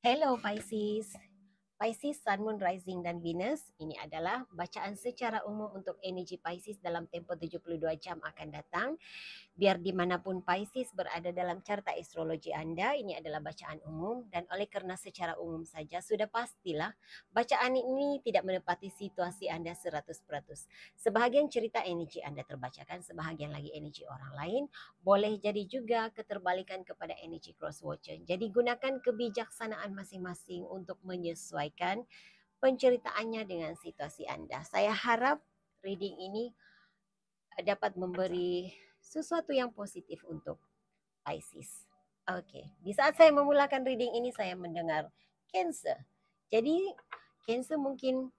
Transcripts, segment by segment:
Hello Pisces. Pisces, Sun, Moon, Rising, dan Venus. Ini adalah bacaan secara umum untuk energi Pisces dalam tempoh 72 jam akan datang. Biar dimanapun Pisces berada dalam carta astrologi Anda, ini adalah bacaan umum dan oleh karena secara umum saja sudah pastilah bacaan ini tidak menepati situasi Anda 100%. Sebahagian cerita energi Anda terbacakan, sebahagian lagi energi orang lain. Boleh jadi juga keterbalikan kepada energi cross watcher. Jadi gunakan kebijaksanaan masing-masing untuk menyesuaikan penceritaannya dengan situasi Anda. Saya harap reading ini dapat memberi sesuatu yang positif untuk Pisces. Oke, di saat saya memulakan reading ini saya mendengar Cancer. Jadi Cancer mungkin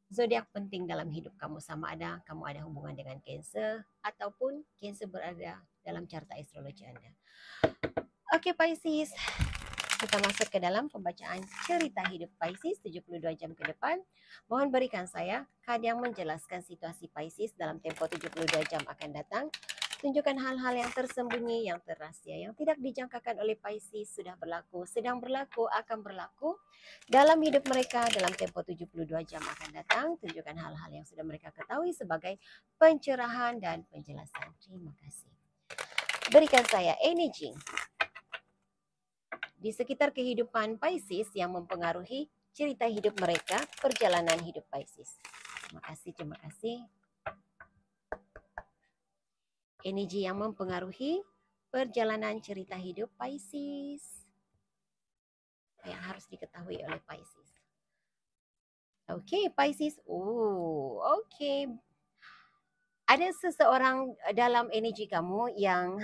zodiak penting dalam hidup kamu, sama ada kamu ada hubungan dengan Cancer ataupun Cancer berada dalam carta astrologi Anda. Oke Pisces, kita masuk ke dalam pembacaan cerita hidup Pisces 72 jam ke depan. Mohon berikan saya kad yang menjelaskan situasi Pisces dalam tempo 72 jam akan datang. Tunjukkan hal-hal yang tersembunyi, yang terahsia, yang tidak dijangkakan oleh Pisces sudah berlaku, sedang berlaku, akan berlaku dalam hidup mereka dalam tempo 72 jam akan datang. Tunjukkan hal-hal yang sudah mereka ketahui sebagai pencerahan dan penjelasan. Terima kasih. Berikan saya energi di sekitar kehidupan Pisces yang mempengaruhi cerita hidup mereka, perjalanan hidup Pisces. Terima kasih, terima kasih. Energi yang mempengaruhi perjalanan cerita hidup Pisces yang harus diketahui oleh Pisces. Oke, Pisces. Oke. Ada seseorang dalam energi kamu yang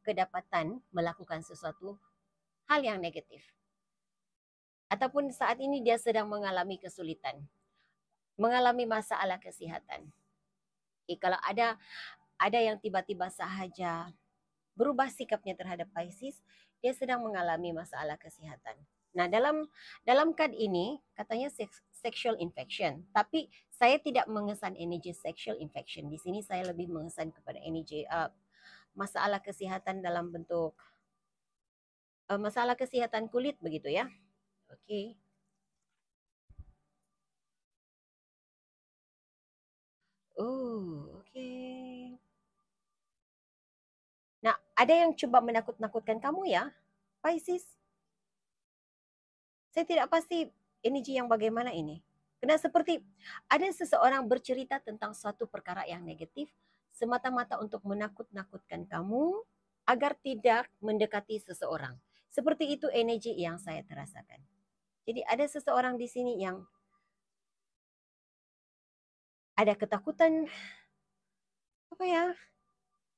kedapatan melakukan sesuatu hal yang negatif. Ataupun saat ini dia sedang mengalami kesulitan, mengalami masalah kesehatan. Kalau ada yang tiba-tiba sahaja berubah sikapnya terhadap Pisces, dia sedang mengalami masalah kesehatan. Nah, dalam kad ini katanya sexual infection, tapi saya tidak mengesan energi sexual infection. Di sini saya lebih mengesan kepada energi masalah kesehatan dalam bentuk masalah kesehatan kulit begitu ya. Oke. Oke. Nah, ada yang coba menakut-nakutkan kamu ya, Pisces. Saya tidak pasti energi yang bagaimana ini. Karena seperti ada seseorang bercerita tentang suatu perkara yang negatif semata-mata untuk menakut-nakutkan kamu agar tidak mendekati seseorang. Seperti itu energi yang saya terasakan. Jadi ada seseorang di sini yang ada ketakutan, apa ya?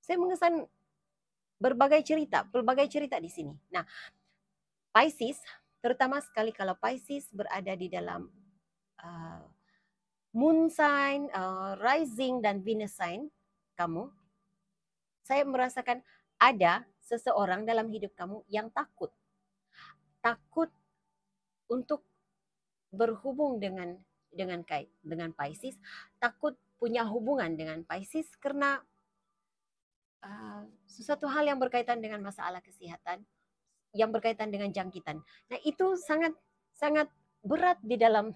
Saya mengesan berbagai cerita di sini. Nah, Pisces, terutama sekali kalau Pisces berada di dalam uh, moon sign, rising dan Venus sign kamu, saya merasakan ada seseorang dalam hidup kamu yang takut untuk berhubung dengan Pisces, takut punya hubungan dengan Pisces karena sesuatu hal yang berkaitan dengan masalah kesehatan, yang berkaitan dengan jangkitan. Nah, itu sangat sangat berat di dalam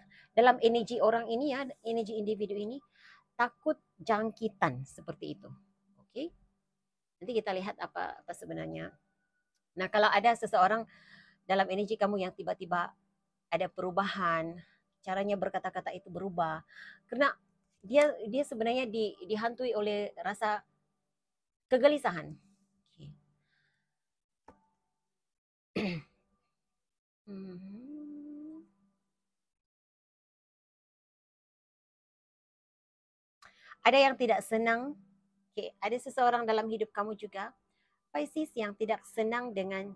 energi orang ini ya, energi individu ini takut jangkitan seperti itu. Oke. Nanti kita lihat apa sebenarnya. Nah, kalau ada seseorang dalam energi kamu yang tiba-tiba ada perubahan, caranya berkata-kata itu berubah karena dia sebenarnya dihantui oleh rasa kegelisahan. Oke. Mhm. Ada yang tidak senang. Oke, ada seseorang dalam hidup kamu juga, Pisces, yang tidak senang dengan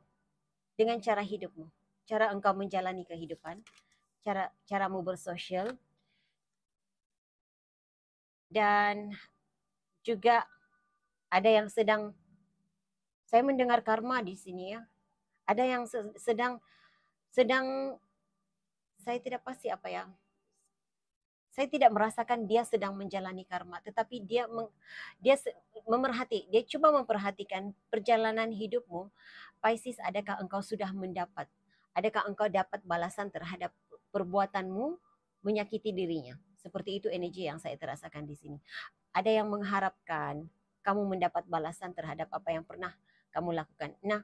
cara hidupmu, cara engkau menjalani kehidupan, caramu bersosial, dan juga ada yang sedang, saya mendengar karma di sini ya, ada yang sedang sedang saya tidak pasti apa ya, saya tidak merasakan dia sedang menjalani karma, tetapi dia dia coba memperhatikan perjalanan hidupmu. Pisces, adakah engkau sudah mendapat? Adakah engkau dapat balasan terhadap perbuatanmu menyakiti dirinya? Seperti itu energi yang saya terasakan di sini. Ada yang mengharapkan kamu mendapat balasan terhadap apa yang pernah kamu lakukan. Nah,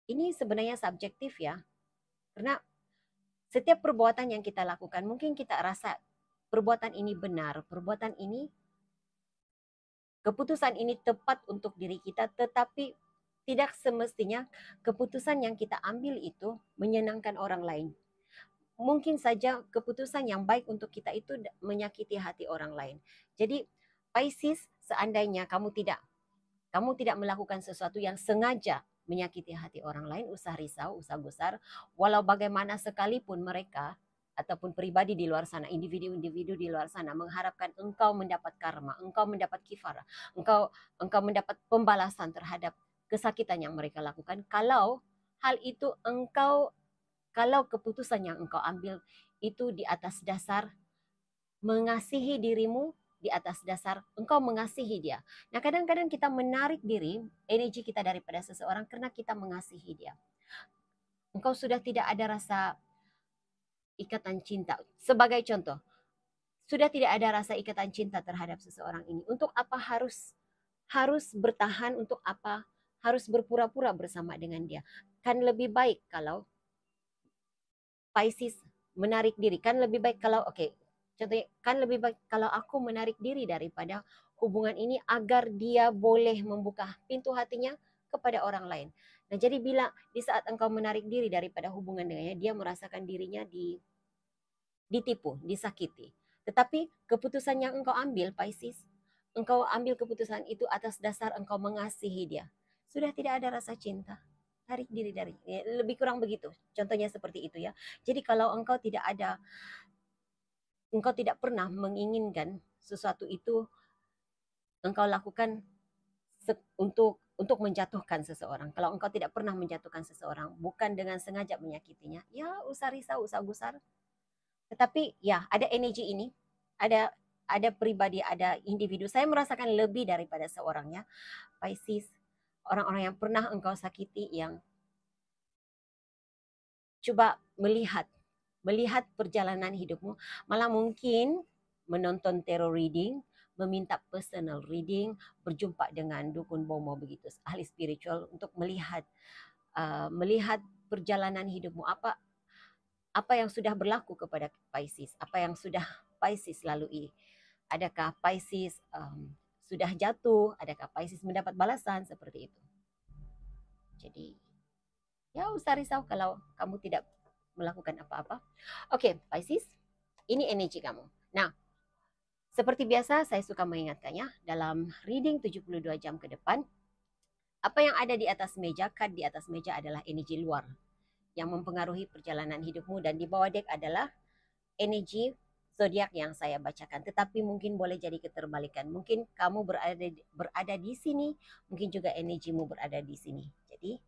ini sebenarnya subjektif ya. Karena setiap perbuatan yang kita lakukan, mungkin kita rasa perbuatan ini benar, perbuatan ini, keputusan ini tepat untuk diri kita, tetapi tidak semestinya keputusan yang kita ambil itu menyenangkan orang lain. Mungkin saja keputusan yang baik untuk kita itu menyakiti hati orang lain. Jadi Pisces, seandainya kamu tidak melakukan sesuatu yang sengaja menyakiti hati orang lain, usah risau, usah gusar, walau bagaimana sekalipun mereka ataupun pribadi di luar sana, individu-individu di luar sana mengharapkan engkau mendapat karma, engkau mendapat kifara, engkau mendapat pembalasan terhadap kesakitan yang mereka lakukan. Kalau hal itu kalau keputusan yang engkau ambil itu di atas dasar mengasihi dirimu, di atas dasar engkau mengasihi dia. Nah, kadang-kadang kita menarik diri, energi kita daripada seseorang karena kita mengasihi dia. Engkau sudah tidak ada rasa ikatan cinta. Sebagai contoh, sudah tidak ada rasa ikatan cinta terhadap seseorang ini. Untuk apa harus bertahan, untuk apa harus berpura-pura bersama dengan dia? Kan lebih baik kalau Pisces menarik diri. Kan lebih baik kalau contohnya kan lebih baik kalau aku menarik diri daripada hubungan ini agar dia boleh membuka pintu hatinya kepada orang lain. Nah, jadi bila di saat engkau menarik diri daripada hubungan dengannya, dia merasakan dirinya ditipu, disakiti. Tetapi keputusan yang engkau ambil, Pisces, engkau ambil keputusan itu atas dasar engkau mengasihi dia. Sudah tidak ada rasa cinta. Tarik diri dari, lebih kurang begitu. Contohnya seperti itu ya. Jadi kalau engkau tidak pernah menginginkan sesuatu itu engkau lakukan untuk menjatuhkan seseorang. Kalau engkau tidak pernah menjatuhkan seseorang, bukan dengan sengaja menyakitinya, ya usah risau, usah gusar. Tetapi ya ada energi ini, ada pribadi, ada individu. Saya merasakan lebih daripada seorang ya, Pisces, orang-orang yang pernah engkau sakiti, yang coba melihat perjalanan hidupmu, malah mungkin menonton tarot reading, meminta personal reading, berjumpa dengan dukun bomo begitu, ahli spiritual untuk melihat perjalanan hidupmu, apa yang sudah berlaku kepada Pisces, apa yang sudah Pisces lalui. Adakah Pisces sudah jatuh, adakah Pisces mendapat balasan, seperti itu. Jadi ya usah risau kalau kamu tidak melakukan apa-apa. Oke, Pisces, ini energi kamu. Nah, seperti biasa saya suka mengingatkannya, dalam reading 72 jam ke depan, apa yang ada di atas meja, card di atas meja adalah energi luar yang mempengaruhi perjalanan hidupmu, dan di bawah deck adalah energi zodiak yang saya bacakan. Tetapi mungkin boleh jadi keterbalikan. Mungkin kamu berada di sini, mungkin juga energimu berada di sini. Jadi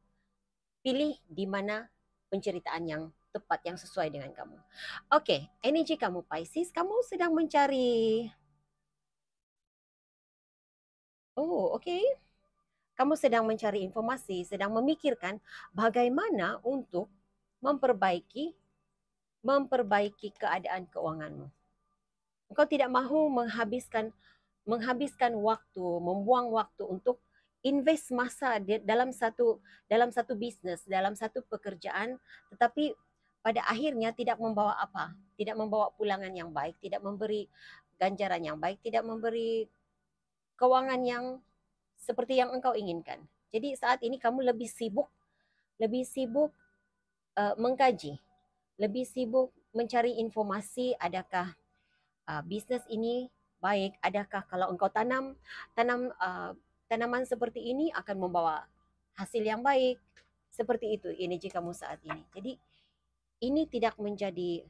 pilih di mana penceritaan yang tepat, yang sesuai dengan kamu. Oke, energi kamu Pisces, kamu sedang mencari. Oh, oke. Kamu sedang mencari informasi, sedang memikirkan bagaimana untuk memperbaiki keadaan keuanganmu. Engkau tidak mahu menghabiskan waktu, membuang waktu untuk invest masa dalam satu bisnis, dalam satu pekerjaan, tetapi pada akhirnya tidak membawa apa, tidak membawa pulangan yang baik, tidak memberi ganjaran yang baik, tidak memberi keuangan yang seperti yang engkau inginkan. Jadi saat ini kamu lebih sibuk mengkaji, lebih sibuk mencari informasi, adakah bisnis ini baik, adakah kalau engkau tanam tanaman seperti ini akan membawa hasil yang baik, seperti itu energi kamu saat ini. Jadi ini tidak menjadi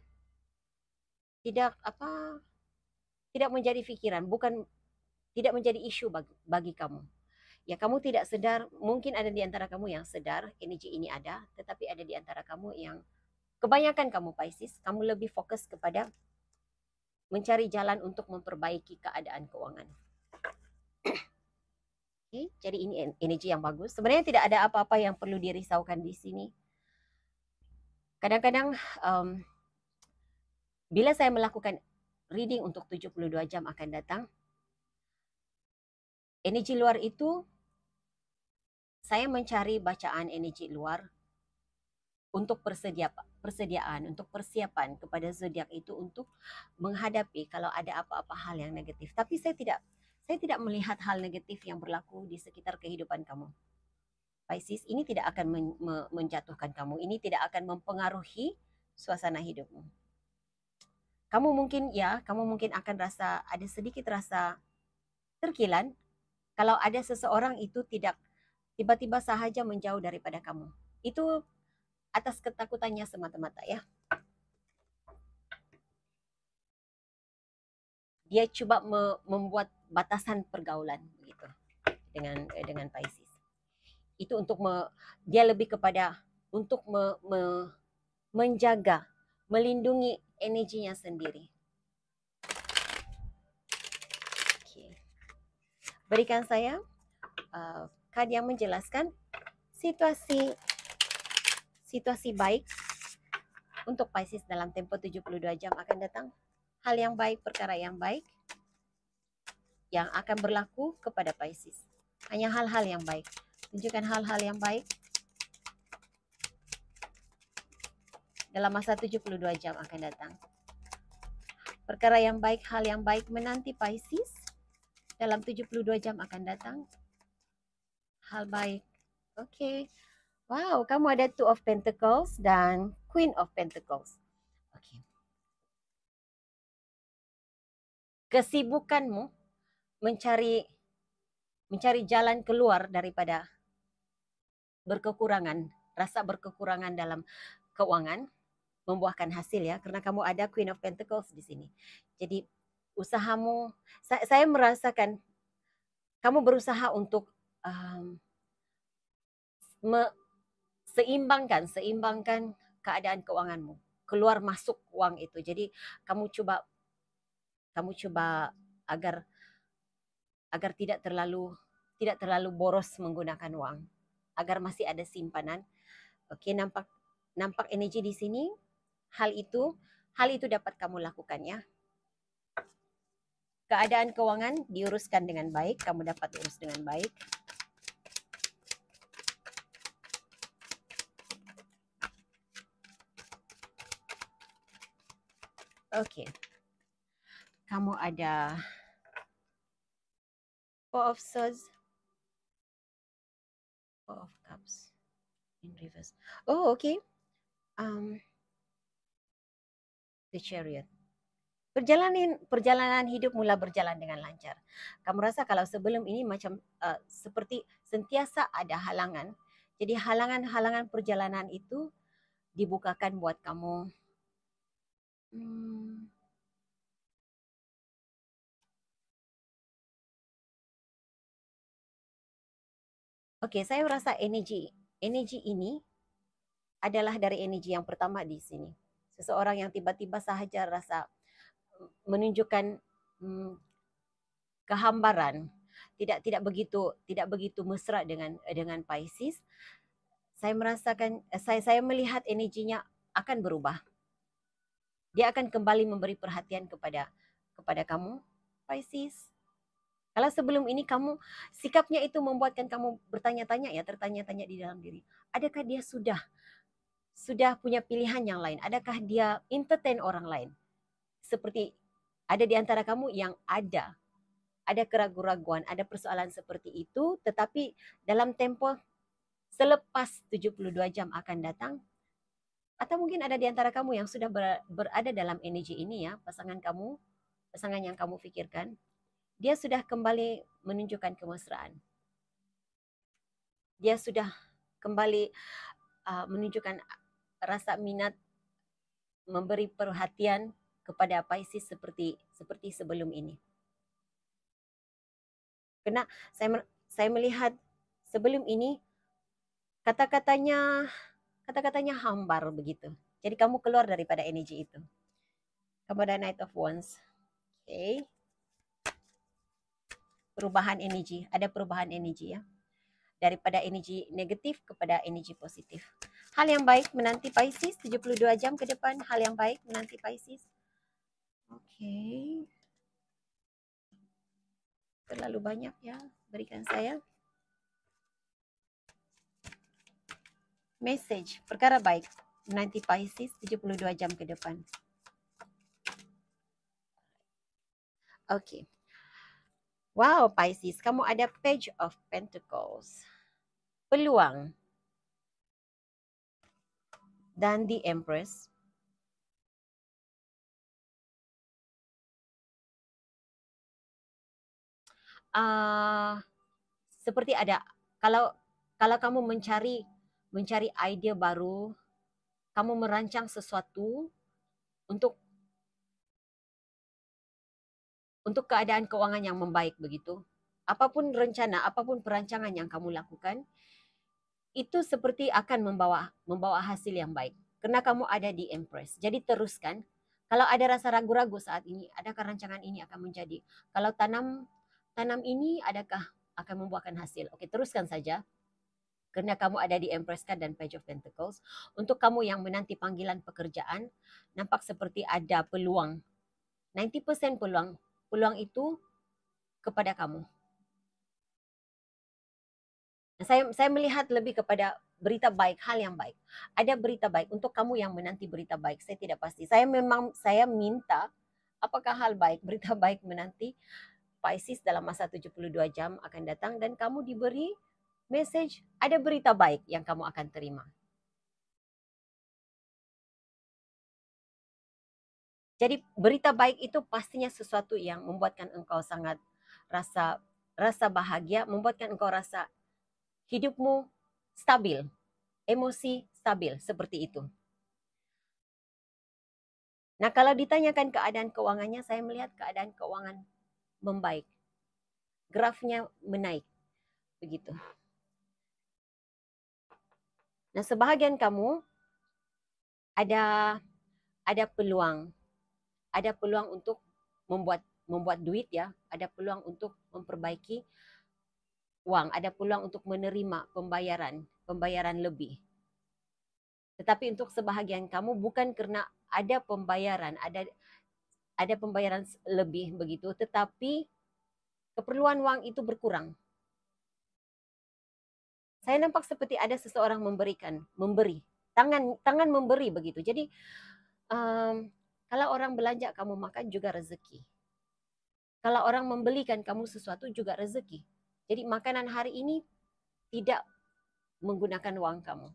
pikiran, bukan tidak menjadi isu bagi kamu. Ya, kamu tidak sedar, mungkin ada di antara kamu yang sedar energi ini ada, tetapi ada di antara kamu yang kebanyakan kamu Pisces, kamu lebih fokus kepada mencari jalan untuk memperbaiki keadaan keuangan. Okay, jadi ini energi yang bagus. Sebenarnya tidak ada apa-apa yang perlu dirisaukan di sini. Kadang-kadang bila saya melakukan reading untuk 72 jam akan datang, energi luar itu saya mencari bacaan energi luar untuk persediaan, untuk persiapan kepada zodiak itu untuk menghadapi kalau ada apa-apa hal yang negatif. Tapi saya tidak melihat hal negatif yang berlaku di sekitar kehidupan kamu. Pisces, ini tidak akan menjatuhkan kamu. Ini tidak akan mempengaruhi suasana hidupmu. Kamu mungkin akan rasa ada sedikit rasa terkilan kalau ada seseorang itu tidak tiba-tiba sahaja menjauh daripada kamu. Itu atas ketakutannya semata-mata ya. Dia coba membuat batasan pergaulan begitu dengan Pisces. Itu untuk dia lebih kepada untuk menjaga, melindungi energinya sendiri. Okay. Berikan saya kad yang menjelaskan situasi baik untuk Pisces dalam tempo 72 jam akan datang. Hal yang baik, perkara yang baik yang akan berlaku kepada Pisces. Hanya hal-hal yang baik. Tunjukkan hal-hal yang baik dalam masa 72 jam akan datang. Perkara yang baik, hal yang baik menanti Pisces dalam 72 jam akan datang. Hal baik. Okey. Wow, kamu ada Two of Pentacles dan Queen of Pentacles. Okey. Kesibukanmu mencari jalan keluar daripada rasa berkekurangan dalam keuangan membuahkan hasil ya, karena kamu ada Queen of Pentacles di sini. Jadi usahamu, saya merasakan kamu berusaha untuk seimbangkan keadaan keuanganmu, keluar masuk uang itu. Jadi kamu coba agar tidak terlalu boros menggunakan uang, agar masih ada simpanan. Oke, nampak energi di sini. Hal itu dapat kamu lakukan ya. Keadaan keuangan diuruskan dengan baik, kamu dapat urus dengan baik. Oke. Kamu ada Four of Swords, Four of Cups in reverse. Oh, okay. The Chariot. Perjalanan hidup mula berjalan dengan lancar. Kamu rasa kalau sebelum ini macam seperti sentiasa ada halangan. Jadi halangan-halangan perjalanan itu dibukakan buat kamu. Oke, saya merasa energi ini adalah dari energi yang pertama di sini. Seseorang yang tiba-tiba sahaja rasa menunjukkan kehambaran, tidak begitu mesra dengan Pisces. Saya merasakan, saya melihat energinya akan berubah. Dia akan kembali memberi perhatian kepada kamu, Pisces. Kalau sebelum ini kamu sikapnya itu membuatkan kamu bertanya-tanya ya, tertanya-tanya di dalam diri. Adakah dia sudah punya pilihan yang lain? Adakah dia entertain orang lain? Seperti ada di antara kamu yang ada keraguan-raguan, ada persoalan seperti itu, tetapi dalam tempo selepas 72 jam akan datang, atau mungkin ada di antara kamu yang sudah berada dalam energi ini ya, pasangan yang kamu pikirkan, dia sudah kembali menunjukkan kemesraan. Dia sudah kembali menunjukkan rasa minat memberi perhatian kepada Pisces seperti sebelum ini. Karena saya melihat sebelum ini kata-katanya hambar begitu. Jadi kamu keluar daripada energi itu. Kamu ada Knight of Wands. Okay. Ada perubahan energi ya. daripada energi negatif kepada energi positif. Hal yang baik menanti Pisces 72 jam ke depan. Hal yang baik menanti Pisces. Okey. Terlalu banyak ya berikan saya. Message perkara baik menanti Pisces 72 jam ke depan. Okey. Wow, Pisces, kamu ada Page of Pentacles. Peluang. Dan the Empress. Seperti ada, kalau kamu mencari idea baru, kamu merancang sesuatu untuk keadaan keuangan yang membaik begitu. Apapun rencana, apapun perancangan yang kamu lakukan, itu seperti akan membawa hasil yang baik. Karena kamu ada di Empress. Jadi teruskan. Kalau ada rasa ragu-ragu saat ini, adakah rancangan ini akan menjadi? Kalau tanam ini adakah akan membuahkan hasil? Oke, teruskan saja. Karena kamu ada di Empress Card dan Page of Pentacles. Untuk kamu yang menanti panggilan pekerjaan, nampak seperti ada peluang. 90% peluang. Peluang itu kepada kamu. Saya melihat lebih kepada berita baik, hal yang baik. Ada berita baik untuk kamu yang menanti berita baik. Saya tidak pasti. Saya minta apakah hal baik, berita baik menanti Pisces dalam masa 72 jam akan datang dan kamu diberi message, ada berita baik yang kamu akan terima. Jadi berita baik itu pastinya sesuatu yang membuatkan engkau sangat rasa bahagia, membuatkan engkau rasa hidupmu stabil, emosi stabil, seperti itu. Nah, kalau ditanyakan keadaan keuangannya, saya melihat keadaan keuangan membaik. Grafnya menaik. Begitu. Nah, sebahagian kamu ada peluang. Ada peluang untuk membuat duit ya, ada peluang untuk memperbaiki uang, ada peluang untuk menerima pembayaran lebih. Tetapi untuk sebahagian kamu bukan karena ada pembayaran, ada pembayaran lebih begitu, tetapi keperluan uang itu berkurang. Saya nampak seperti ada seseorang memberi, tangan memberi begitu. Jadi kalau orang belanja kamu makan juga rezeki. Kalau orang membelikan kamu sesuatu juga rezeki. Jadi makanan hari ini tidak menggunakan uang kamu.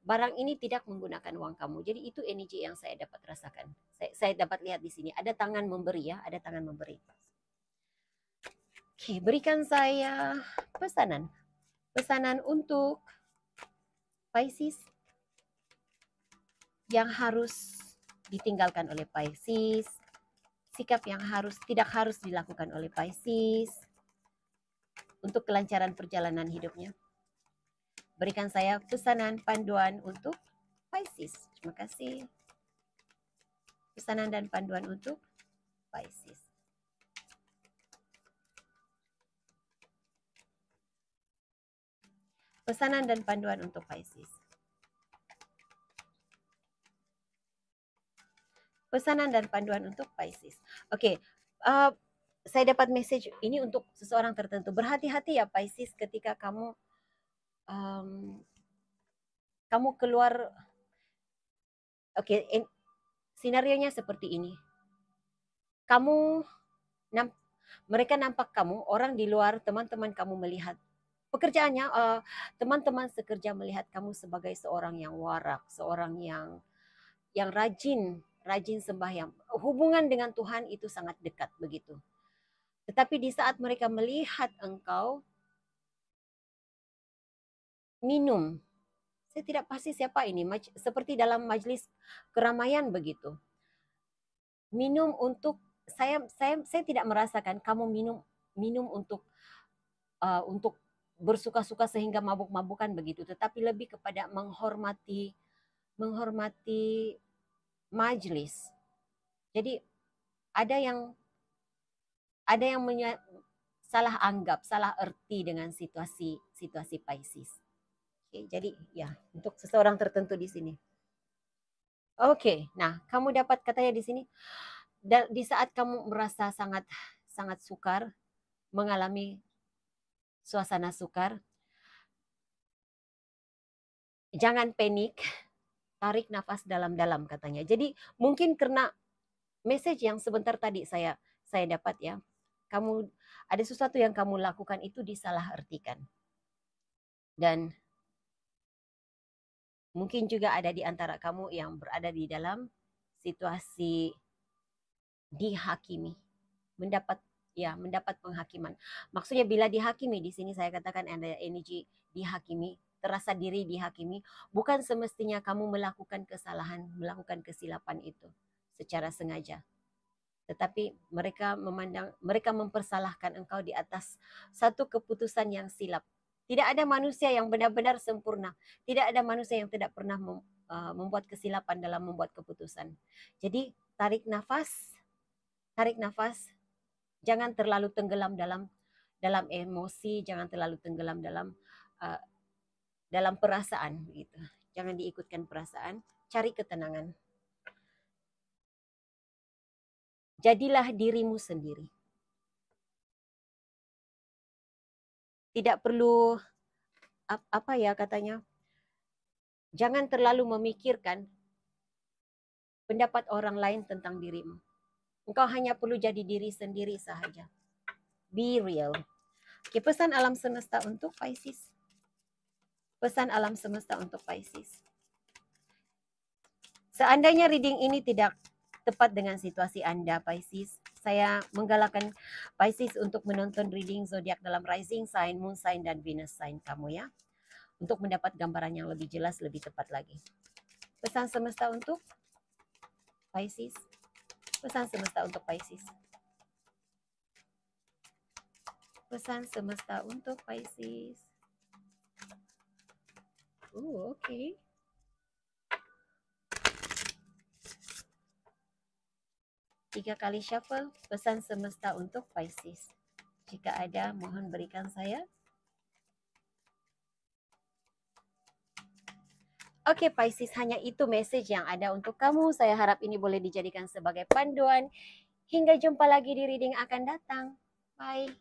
Barang ini tidak menggunakan uang kamu. Jadi itu energi yang saya dapat rasakan. Saya dapat lihat di sini. Ada tangan memberi ya, ada tangan memberi. Oke, berikan saya pesanan. Pesanan untuk Pisces yang harus ditinggalkan oleh Pisces. Sikap yang tidak harus dilakukan oleh Pisces untuk kelancaran perjalanan hidupnya. Berikan saya pesanan panduan untuk Pisces. Terima kasih. Pesanan dan panduan untuk Pisces. Pesanan dan panduan untuk Pisces. Pesanan dan panduan untuk Pisces. Oke, saya dapat message ini untuk seseorang tertentu. Berhati-hati ya Pisces ketika kamu keluar. Oke, sinarionya seperti ini. Mereka nampak kamu, orang di luar, teman-teman kamu melihat pekerjaannya, teman-teman sekerja melihat kamu sebagai seorang yang warak, seorang yang rajin sembahyang. Hubungan dengan Tuhan itu sangat dekat begitu. Tetapi di saat mereka melihat engkau minum, saya tidak pasti siapa ini, seperti dalam majelis keramaian begitu. Minum untuk saya tidak merasakan kamu minum untuk bersuka-suka sehingga mabuk-mabukan begitu, tetapi lebih kepada menghormati majelis. Jadi ada yang salah anggap, salah erti dengan situasi situasi Pisces. Oke, jadi ya untuk seseorang tertentu di sini. Oke, nah kamu dapat katanya di sini di saat kamu merasa sangat sangat sukar, mengalami suasana sukar, jangan panik, tarik nafas dalam-dalam katanya. Jadi mungkin karena message yang sebentar tadi saya dapat ya, kamu ada sesuatu yang kamu lakukan itu disalahartikan. Dan mungkin juga ada di antara kamu yang berada di dalam situasi dihakimi, mendapat penghakiman. Maksudnya bila dihakimi di sini saya katakan ada energi dihakimi, terasa diri dihakimi, bukan semestinya kamu melakukan kesalahan, melakukan kesilapan itu secara sengaja. Tetapi mereka mempersalahkan engkau di atas satu keputusan yang silap. Tidak ada manusia yang benar-benar sempurna. Tidak ada manusia yang tidak pernah membuat kesilapan dalam membuat keputusan. Jadi tarik nafas, jangan terlalu tenggelam dalam emosi, jangan terlalu tenggelam dalam perasaan gitu. Jangan diikutkan perasaan, cari ketenangan. Jadilah dirimu sendiri. Tidak perlu apa ya katanya? Jangan terlalu memikirkan pendapat orang lain tentang dirimu. Engkau hanya perlu jadi diri sendiri sahaja. Be real. Oke, pesan alam semesta untuk Pisces. Pesan alam semesta untuk Pisces. Seandainya reading ini tidak tepat dengan situasi Anda, Pisces, saya menggalakkan Pisces untuk menonton reading zodiak dalam rising sign, moon sign, dan Venus sign kamu ya. Untuk mendapat gambaran yang lebih jelas, lebih tepat lagi. Pesan semesta untuk Pisces. Pesan semesta untuk Pisces. Pesan semesta untuk Pisces. Okay. Tiga kali shuffle, pesan semesta untuk Pisces. Jika ada, mohon berikan saya. Oke, Pisces, hanya itu message yang ada untuk kamu. Saya harap ini boleh dijadikan sebagai panduan. Hingga jumpa lagi di reading akan datang. Bye.